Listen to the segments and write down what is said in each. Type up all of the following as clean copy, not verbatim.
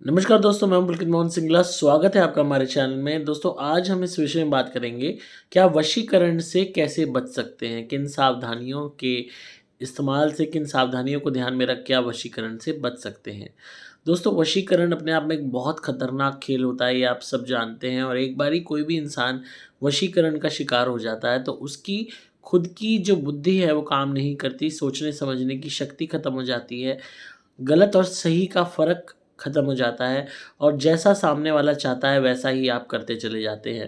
नमस्कार दोस्तों, मैं हूं पुलकित मोहन सिंगला। स्वागत है आपका हमारे चैनल में। दोस्तों, आज हम इस विषय में बात करेंगे कि आप वशीकरण से कैसे बच सकते हैं, किन सावधानियों के इस्तेमाल से, किन सावधानियों को ध्यान में रख के आप वशीकरण से बच सकते हैं। दोस्तों, वशीकरण अपने आप में एक बहुत खतरनाक खेल होता है, ये आप सब जानते हैं। और एक बारी कोई भी इंसान वशीकरण का शिकार हो जाता है तो उसकी खुद की जो बुद्धि है वो काम नहीं करती, सोचने समझने की शक्ति खत्म हो जाती है, गलत और सही का फ़र्क ख़त्म हो जाता है और जैसा सामने वाला चाहता है वैसा ही आप करते चले जाते हैं।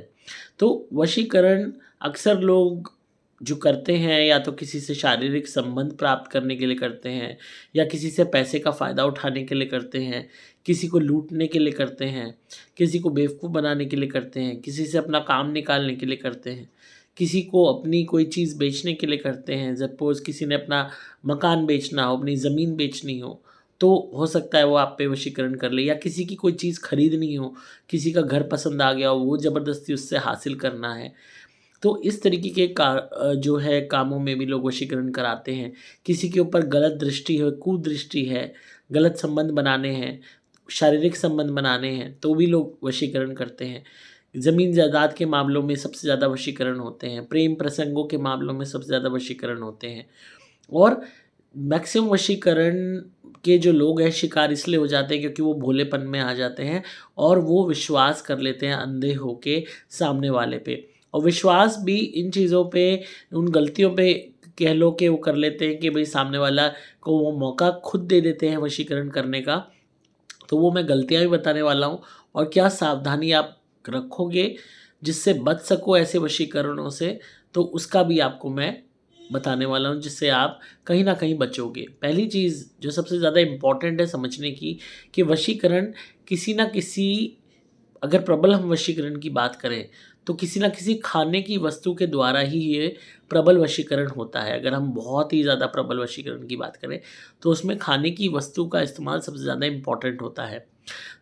तो वशीकरण अक्सर लोग जो करते हैं या तो किसी से शारीरिक संबंध प्राप्त करने के लिए करते हैं या किसी से पैसे का फ़ायदा उठाने के लिए करते हैं, किसी को लूटने के लिए करते हैं, किसी को बेवकूफ़ बनाने के लिए करते हैं, किसी से अपना काम निकालने के लिए करते हैं, किसी को अपनी कोई चीज़ बेचने के लिए करते हैं। सपोज़ किसी ने अपना मकान बेचना हो, अपनी ज़मीन बेचनी हो, तो हो सकता है वो आप पे वशीकरण कर ले, या किसी की कोई चीज़ खरीदनी हो, किसी का घर पसंद आ गया हो, वो ज़बरदस्ती उससे हासिल करना है। तो इस तरीके के जो है कामों में भी लोग वशीकरण कराते हैं। किसी के ऊपर गलत दृष्टि है, कुदृष्टि है, गलत संबंध बनाने हैं, शारीरिक संबंध बनाने हैं, तो भी लोग वशीकरण करते हैं। ज़मीन जायदाद के मामलों में सबसे ज़्यादा वशीकरण होते हैं, प्रेम प्रसंगों के मामलों में सबसे ज़्यादा वशीकरण होते हैं। और मैक्सिमम वशीकरण के जो लोग हैं शिकार इसलिए हो जाते हैं क्योंकि वो भोलेपन में आ जाते हैं और वो विश्वास कर लेते हैं अंधे होके सामने वाले पे। और विश्वास भी इन चीज़ों पे, उन गलतियों पे कह लो कि वो कर लेते हैं कि भाई सामने वाला को वो मौका खुद दे देते हैं वशीकरण करने का। तो वो मैं गलतियाँ भी बताने वाला हूँ और क्या सावधानी आप रखोगे जिससे बच सको ऐसे वशीकरणों से, तो उसका भी आपको मैं बताने वाला हूँ, जिससे आप कहीं न कहीं बचोगे। पहली चीज़ जो सबसे ज़्यादा इम्पोर्टेंट है समझने की, कि वशीकरण किसी न किसी, अगर प्रबल हम वशीकरण की बात करें, तो किसी न किसी खाने की वस्तु के द्वारा ही ये प्रबल वशीकरण होता है। अगर हम बहुत ही ज़्यादा प्रबल वशीकरण की बात करें, तो उसमें खाने की वस्तु का इस्तेमाल सबसे ज़्यादा इम्पोर्टेंट होता है।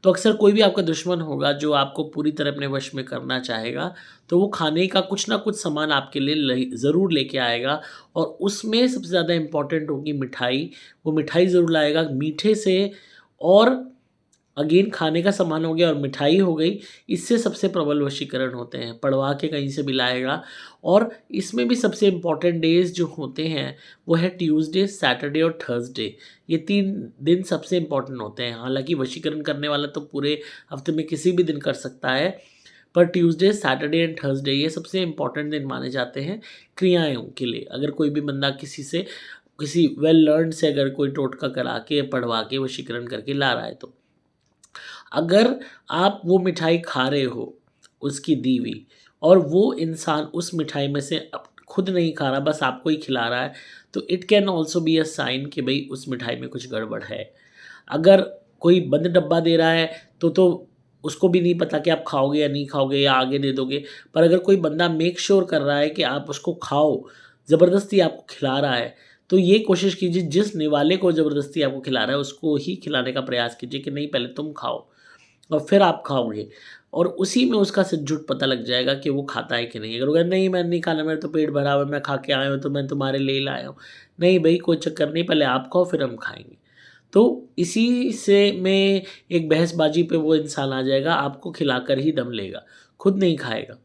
तो अक्सर कोई भी आपका दुश्मन होगा जो आपको पूरी तरह अपने वश में करना चाहेगा, तो वो खाने का कुछ ना कुछ सामान आपके लिए ज़रूर लेके आएगा और उसमें सबसे ज़्यादा इम्पोर्टेंट होगी मिठाई। वो मिठाई ज़रूर लाएगा मीठे से, और अगेन खाने का सामान हो गया और मिठाई हो गई, इससे सबसे प्रबल वशीकरण होते हैं। पड़वा के कहीं से भी लाएगा। और इसमें भी सबसे इम्पोर्टेंट डेज़ जो होते हैं वो है ट्यूसडे, सैटरडे और थर्सडे। ये 3 दिन सबसे इम्पोर्टेंट होते हैं। हालाँकि वशीकरण करने वाला तो पूरे हफ्ते में किसी भी दिन कर सकता है, पर ट्यूसडे, सैटरडे एंड थर्सडे ये सबसे इम्पोर्टेंट दिन माने जाते हैं क्रियाओं के लिए। अगर कोई भी बंदा किसी से, किसी वेल लर्न्ड से अगर कोई टोटका करा के, पढ़वा के वशीकरण करके ला रहा है तो। अगर आप वो मिठाई खा रहे हो, उसकी दी हुई, और वो इंसान उस मिठाई में से खुद नहीं खा रहा, बस आपको ही खिला रहा है, तो it can also be a sign कि भई उस मिठाई में कुछ गड़बड़ है। अगर कोई बंद डब्बा दे रहा है तो उसको भी नहीं पता कि आप खाओगे या नहीं खाओगे या आगे दे दोगे। पर अगर कोई बंदा मेक श्योर कर रहा है कि आप उसको खाओ, ज़बरदस्ती आपको खिला रहा है, तो ये कोशिश कीजिए जिस निवाले को ज़बरदस्ती आपको खिला रहा है उसको ही खिलाने का प्रयास कीजिए कि नहीं, पहले तुम खाओ और फिर आप खाओगे। और उसी में उसका सच-झूठ पता लग जाएगा कि वो खाता है कि नहीं। अगर वो कहे नहीं मैं नहीं खाना, मेरा तो पेट भरा हुआ है, मैं खा के आया हूँ तो मैं तुम्हारे लिए ही लाया हूँ। नहीं भई, कोई चक्कर नहीं, पहले आप खाओ फिर हम खाएँगे। तो इसी से में एक बहसबाजी पे वो इंसान आ जाएगा, आपको खिलाकर ही दम लेगा, खुद नहीं खाएगा।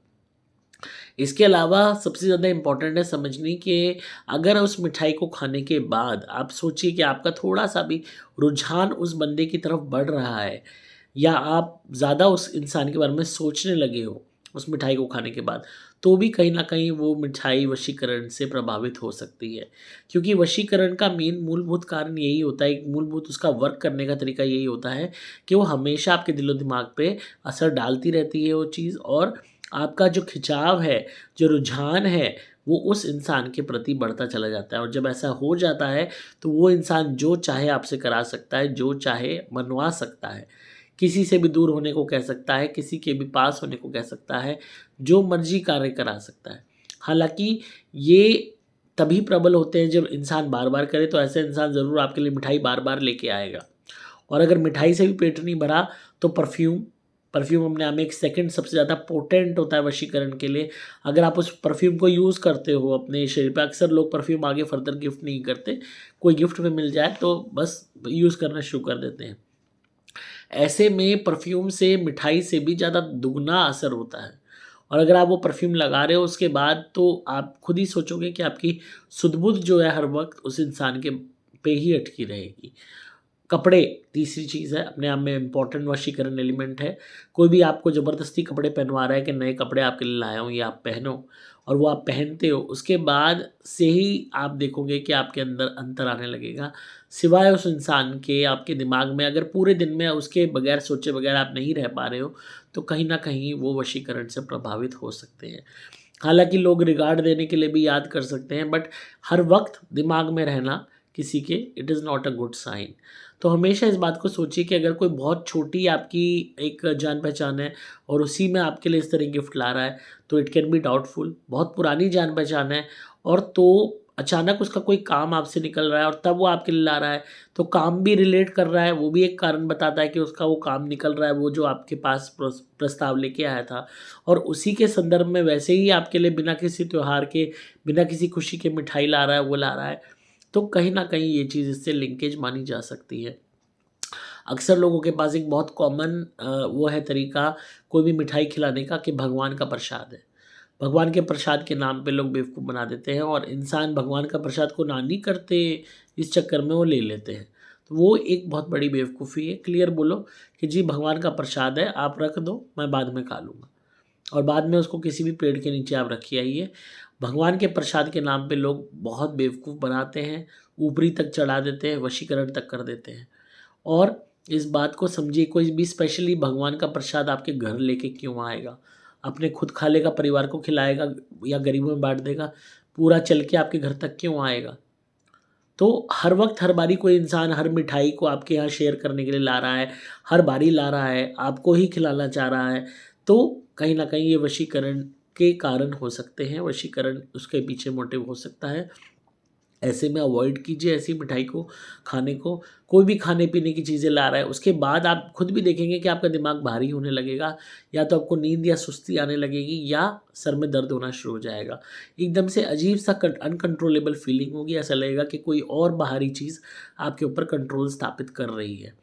इसके अलावा सबसे ज़्यादा इम्पोर्टेंट है समझनी कि अगर उस मिठाई को खाने के बाद आप सोचिए कि आपका थोड़ा-सा भी रुझान उस बंदे की तरफ बढ़ रहा है, या आप ज़्यादा उस इंसान के बारे में सोचने लगे हो उस मिठाई को खाने के बाद, तो भी कहीं न कहीं वो मिठाई वशीकरण से प्रभावित हो सकती है। क्योंकि वशीकरण का मेन मूलभूत कारण यही होता है, एक मूलभूत उसका वर्क करने का तरीका यही होता है कि वो हमेशा आपके दिलो-दिमाग पे असर डालती रहती है वो चीज़, और आपका जो खिंचाव है, जो रुझान है, वो उस इंसान के प्रति बढ़ता चला जाता है। और जब ऐसा हो जाता है, तो वो इंसान जो चाहे आपसे करा सकता है, जो चाहे मनवा सकता है। किसी से भी दूर होने को कह सकता है, किसी के भी पास होने को कह सकता है, जो मर्ज़ी कार्य करा सकता है। हालाँकि ये तभी प्रबल होते हैं जब इंसान बार-बार करे, तो ऐसा इंसान ज़रूर आपके लिए मिठाई बार-बार लेके आएगा। और अगर मिठाई से भी पेट नहीं भरा, तो परफ्यूम, परफ्यूम अपने आप में एक सेकंड सबसे ज़्यादा पोटेंट होता है वशीकरण के लिए। अगर आप उस परफ्यूम को यूज़ करते हो अपने शरीर पे, अक्सर लोग परफ्यूम आगे फर्दर गिफ्ट नहीं करते, कोई गिफ्ट में मिल जाए तो बस यूज़ करना शुरू कर देते हैं। ऐसे में परफ्यूम से, मिठाई से भी ज़्यादा दुगना असर होता है। और अगर आप वो परफ्यूम लगा रहे हो उसके बाद, तो आप खुद ही सोचोगे कि आपकी सुध-बुध जो है हर वक़्त उस इंसान के पे ही अटकी रहेगी। कपड़े तीसरी चीज़ है, अपने आप में इम्पोर्टेंट वशीकरण एलिमेंट है। कोई भी आपको ज़बरदस्ती कपड़े पहनवा रहा है कि नए कपड़े आपके लिए लाया हूँ, ये आप पहनो, और वो आप पहनते हो, उसके बाद से ही आप देखोगे कि आपके अंदर अंतर आने लगेगा। सिवाय उस इंसान के आपके दिमाग में, अगर पूरे दिन में उसके बगैर सोचे बगैर आप नहीं रह पा रहे हो, तो कहीं न कहीं वो वशीकरण से प्रभावित हो सकते हैं। हालाँकि लोग रिगार्ड देने के लिए भी याद कर सकते हैं, बट हर वक़्त दिमाग में रहना किसी के, it is not a good sign. तो हमेशा इस बात को सोचिए कि अगर कोई बहुत छोटी आपकी एक जान-पहचान है और उसी में आपके लिए इस तरह गिफ्ट ला रहा है, तो इट कैन बी डाउटफुल। बहुत पुरानी जान-पहचान है और तो अचानक उसका कोई काम आपसे निकल रहा है और तब वो आपके लिए ला रहा है, तो काम भी रिलेट कर रहा है, वो भी एक कारण बताता है कि उसका वो काम निकल रहा है, वो जो आपके पास प्रस्ताव लेके आया था। और उसी के संदर्भ में वैसे ही आपके लिए बिना किसी त्योहार के, बिना किसी खुशी के मिठाई ला रहा है, वो ला रहा है, तो कहीं न कहीं ये चीज़ इससे लिंकेज मानी जा सकती है। अक्सर लोगों के पास एक बहुत कॉमन वो है तरीका कोई भी मिठाई खिलाने का कि भगवान का प्रसाद है। भगवान के प्रसाद के नाम पे लोग बेवकूफ़ बना देते हैं और इंसान भगवान का प्रसाद को ना नहीं करते, इस चक्कर में वो ले लेते हैं। तो वो एक बहुत बड़ी बेवकूफ़ी है। क्लियर बोलो कि जी भगवान का प्रसाद है, आप रख दो, मैं बाद में खा लूँगा। और बाद में उसको किसी भी पेड़ के नीचे आप रखी आइए। भगवान के प्रसाद के नाम पे लोग बहुत बेवकूफ़ बनाते हैं, ऊपरी तक चढ़ा देते हैं, वशीकरण तक कर देते हैं। और इस बात को समझिए, कोई भी स्पेशली भगवान का प्रसाद आपके घर लेके क्यों आएगा? अपने खुद खा लेगा, परिवार को खिलाएगा या गरीबों में बाँट देगा, पूरा चल के आपके घर तक क्यों आएगा? तो हर वक़्त हर बारी कोई इंसान हर मिठाई को आपके यहाँ शेयर करने के लिए ला रहा है, हर बारी ला रहा है, आपको ही खिलाना चाह रहा है, तो कहीं न कहीं ये वशीकरण के कारण हो सकते हैं, वशीकरण उसके पीछे मोटिव हो सकता है। ऐसे में अवॉइड कीजिए ऐसी मिठाई को खाने को। कोई भी खाने-पीने की चीज़ें ला रहा है, उसके बाद आप खुद भी देखेंगे कि आपका दिमाग भारी होने लगेगा, या तो आपको नींद या सुस्ती आने लगेगी या सर में दर्द होना शुरू हो जाएगा। एकदम से अजीब-सा अनकंट्रोलेबल फीलिंग होगी, ऐसा लगेगा कि कोई और बाहरी चीज़ आपके ऊपर कंट्रोल स्थापित कर रही है।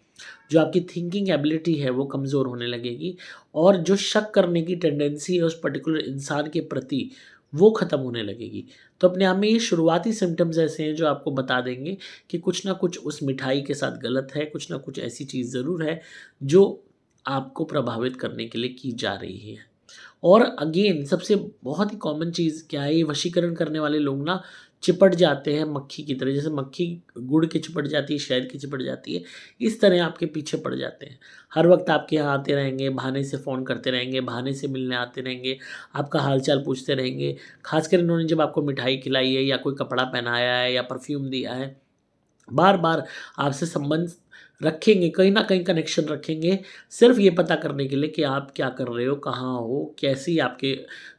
जो आपकी थिंकिंग एबिलिटी है वो कमज़ोर होने लगेगी और जो शक करने की टेंडेंसी है उस पर्टिकुलर इंसान के प्रति, वो ख़त्म होने लगेगी। तो अपने आप में ये शुरुआती सिम्पटम्स ऐसे हैं जो आपको बता देंगे कि कुछ ना कुछ उस मिठाई के साथ गलत है, कुछ ना कुछ ऐसी चीज़ ज़रूर है जो आपको प्रभावित करने के लिए की जा रही है। और अगेन सबसे बहुत ही कॉमन चीज़ क्या है, ये वशीकरण करने वाले लोग ना चिपट जाते हैं मक्खी की तरह। जैसे मक्खी गुड़ की चिपट जाती है, शहद की चिपट जाती है, इस तरह आपके पीछे पड़ जाते हैं। हर वक़्त आपके यहाँ आते रहेंगे, बहाने से फ़ोन करते रहेंगे, बहाने से मिलने आते रहेंगे, आपका हाल-चाल पूछते रहेंगे। ख़ासकर इन्होंने जब आपको मिठाई खिलाई है या कोई कपड़ा पहनाया है या परफ्यूम दिया है, बार-बार आपसे संबंध रखेंगे, कहीं न कहीं कनेक्शन रखेंगे, सिर्फ़ ये पता करने के लिए कि आप क्या कर रहे हो, कहाँ हो, कैसी आपके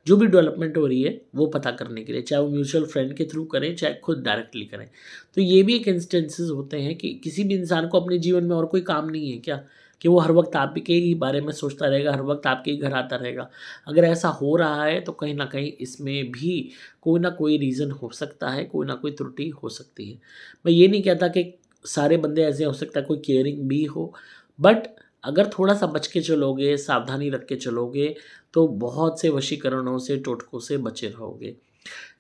जो भी डेवलपमेंट हो रही है, वो पता करने के लिए। चाहे वो म्यूचुअल फ्रेंड के थ्रू करें, चाहे खुद डायरेक्टली करें। तो ये भी एक इंस्टेंसेस होते हैं कि किसी भी इंसान को अपने जीवन में और कोई काम नहीं है क्या? कि वो हर वक़्त आप ही के ही बारे में सोचता रहेगा, हर वक़्त आपके ही घर आता रहेगा। अगर ऐसा हो रहा है, तो कहीं न कहीं इसमें भी कोई न कोई रीज़न हो सकता है, कोई न कोई त्रुटि हो सकती है। मैं ये नहीं कहता कि सारे बंदे ऐसे, हो सकता है कोई केयरिंग भी हो, बट अगर थोड़ा-सा बच के चलोगे, सावधानी रख के चलोगे, तो बहुत से वशीकरणों से, टोटकों से बचे रहोगे।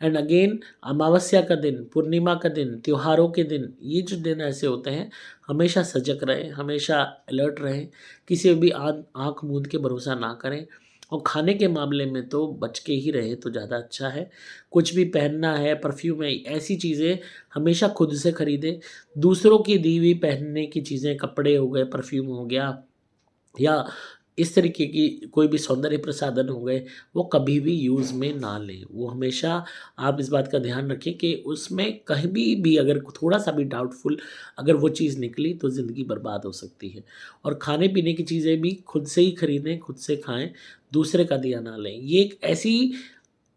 एंड अगेन अमावस्या का दिन, पूर्णिमा का दिन, त्योहारों के दिन, ये जो दिन ऐसे होते हैं, हमेशा सजग रहें, हमेशा अलर्ट रहें, किसी भी आँख मूंद के भरोसा ना करें और खाने के मामले में तो बच के ही रहें तो ज़्यादा अच्छा है। कुछ भी पहनना है, परफ्यूम है, ऐसी चीज़ें हमेशा खुद से खरीदें। दूसरों की दी हुई पहनने की चीज़ें, कपड़े हो गए, परफ्यूम हो गया या इस तरीके की कोई भी सौंदर्य प्रसाधन हो गए, वो कभी भी यूज़ में ना लें। वो हमेशा आप इस बात का ध्यान रखें कि उसमें कहीं भी अगर थोड़ा-सा भी डाउटफुल अगर वो चीज़ निकली तो ज़िंदगी बर्बाद हो सकती है। और खाने-पीने की चीज़ें भी खुद से ही खरीदें, खुद से खाएँ, दूसरे का दिया ना लें। ये एक ऐसी,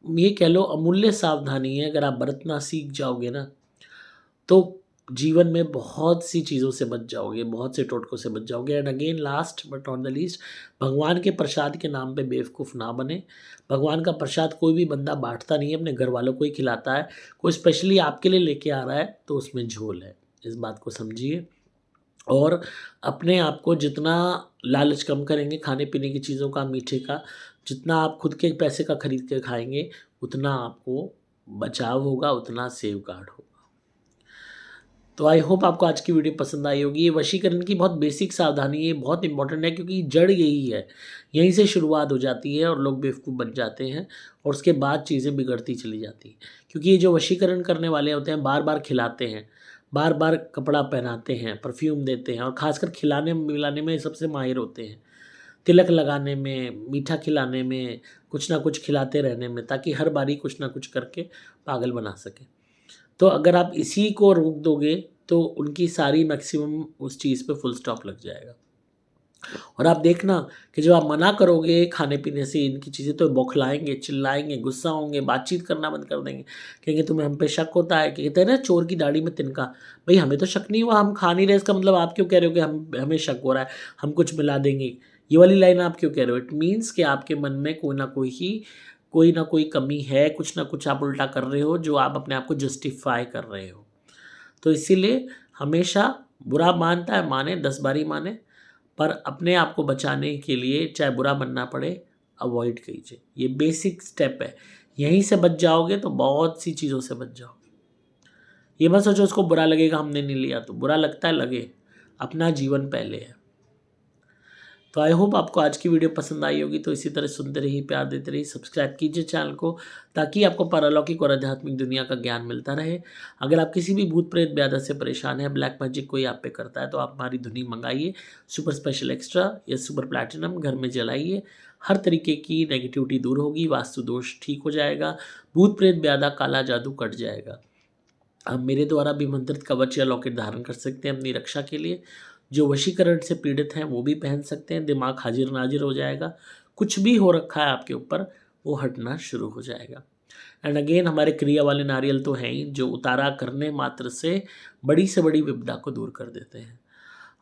ये कह लो अमूल्य सावधानी है, अगर आप बरतना सीख जाओगे ना, तो जीवन में बहुत सी चीज़ों से बच जाओगे, बहुत से टोटकों से बच जाओगे। And again last but not the least, भगवान के प्रसाद के नाम पे बेवकूफ़ ना बनें। भगवान का प्रसाद कोई भी बंदा बाँटता नहीं है, अपने घरवालों को ही खिलाता है। कोई स्पेशली आपके लिए लेके आ रहा है, तो उसमें झोल है। इस बात को समझिए और अपने आप को जितना लालच कम करेंगे खाने पीने की चीज़ों का, मीठे का, जितना आप खुद के पैसे का खरीद के खाएँगे, उतना आपको बचाव होगा, उतना सेफगार्ड होगा। तो आई होप आपको आज की वीडियो पसंद आई होगी। ये वशीकरण की बहुत बेसिक सावधानी है, बहुत इंपॉर्टेंट है क्योंकि जड़ यही है। यहीं से शुरुआत हो जाती है और लोग बेवकूफ़ बन जाते हैं और उसके बाद चीज़ें बिगड़ती चली जाती हैं। क्योंकि ये जो वशीकरण करने वाले होते हैं, बार-बार खिलाते हैं, बार-बार कपड़ा पहनाते हैं, परफ्यूम देते हैं और ख़ासकर खिलाने-मिलाने में सबसे माहिर होते हैं। तिलक लगाने में, मीठा खिलाने में, कुछ ना कुछ खिलाते रहने में, ताकि हर बारी कुछ ना कुछ करके पागल बना सकें। तो अगर आप इसी को रोक दोगे तो उनकी सारी मैक्सिमम उस चीज़ पे फुल स्टॉप लग जाएगा। और आप देखना कि जब आप मना करोगे खाने-पीने से इनकी चीज़ें तो बौखलाएँगे, चिल्लाएँगे, गुस्सा होंगे, बातचीत करना बंद कर देंगे। कहेंगे तुम्हें हम पे शक होता है, कहते हैं ना चोर की दाढ़ी में तिनका। भई हमें तो शक नहीं हुआ, हम खा नहीं रहे, इसका मतलब आप क्यों कह रहे हो कि हमें शक हो रहा है, हम कुछ मिला देंगे। ये वाली लाइन आप क्यों कह रहे हो? इट मीन्स कि आपके मन में कोई ना कोई कमी है, कुछ ना कुछ आप उल्टा कर रहे हो जो आप अपने आप को जस्टिफ़ाई कर रहे हो। तो इसीलिए हमेशा बुरा मानता है माने, 10 बार ही माने, पर अपने आप को बचाने के लिए चाहे बुरा बनना पड़े, अवॉइड कीजिए। ये बेसिक स्टेप है। यहीं से बच जाओगे तो बहुत सी चीज़ों से बच जाओगे। ये मत सोचो उसको बुरा लगेगा हमने नहीं लिया तो, बुरा लगता है लगे, अपना जीवन पहले है। तो आई होप आपको आज की वीडियो पसंद आई होगी। तो इसी तरह सुनते रहिए, प्यार देते रहिए, सब्सक्राइब कीजिए चैनल को ताकि आपको पारलौकिक और आध्यात्मिक दुनिया का ज्ञान मिलता रहे। अगर आप किसी भी भूत प्रेत ब्याधा से परेशान हैं, ब्लैक मैजिक कोई आप पे करता है तो आप हमारी धुनी मंगाइए, सुपर स्पेशल एक्स्ट्रा या सुपर प्लैटिनम घर में जलाइए। हर तरीके की नेगेटिविटी दूर होगी, वास्तु दोष ठीक हो जाएगा, भूत प्रेत ब्याधा काला जादू कट जाएगा। आप मेरे द्वारा भी मंत्रित कवच या लॉकेट धारण कर सकते हैं अपनी रक्षा के लिए। जो वशीकरण से पीड़ित हैं वो भी पहन सकते हैं, दिमाग हाजिर नाजिर हो जाएगा। कुछ भी हो रखा है आपके ऊपर वो हटना शुरू हो जाएगा। एंड अगेन हमारे क्रिया वाले नारियल तो हैं ही जो उतारा करने मात्र से बड़ी विपदा को दूर कर देते हैं।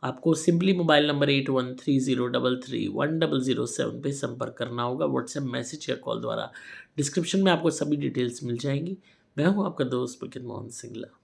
आपको सिंपली मोबाइल नंबर 8130331007 पे संपर्क करना होगा, व्हाट्सएप मैसेज या कॉल द्वारा। डिस्क्रिप्शन में आपको सभी डिटेल्स मिल जाएंगी। मैं हूँ आपका दोस्त पुलकित मोहन सिंगला।